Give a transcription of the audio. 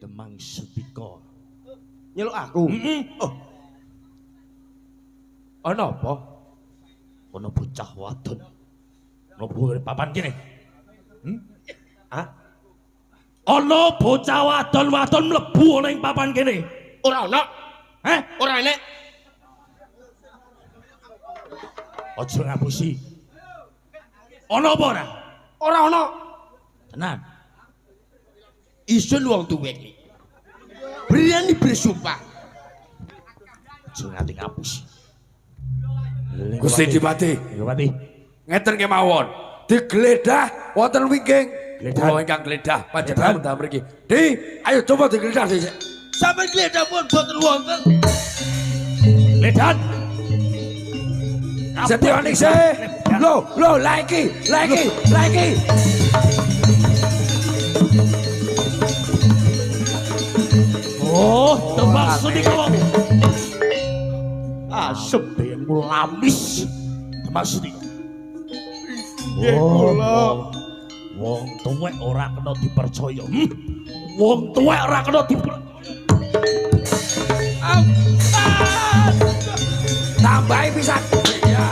Kemang Sutika. Nyeluk aku. Oh. Ana apa? Ana bocah wadon. Mlebu papan kene. Hah? Ana bocah wadon-wadon mlebu ning papan kene. Ora ana. Heh? Ora enek. Aja ngapusi. Ana apa ora? Ora ana. Tenan. Isun wong tuwek iki. Berani bersumpah. Aja nganti ngapusi. Gusti Dipati. Dipati. Ngeten kemawon. Digledah wonten wingking. Gledah. Kula ingkang gledah panjenengan mendam mriki. Di, ayo coba digledah dhisik. Sampe gledah pun boten wonten. Ledan. Setyo ning sih. Lho, lagi. Oh, tembak Sutika wong. Asep dengmu lamis. Tembak Sutika. Nggih kula. Wong tuwek ora kena dipercaya. Wong tuwek ora kena dipercaya. Tambahi pisan. Ya.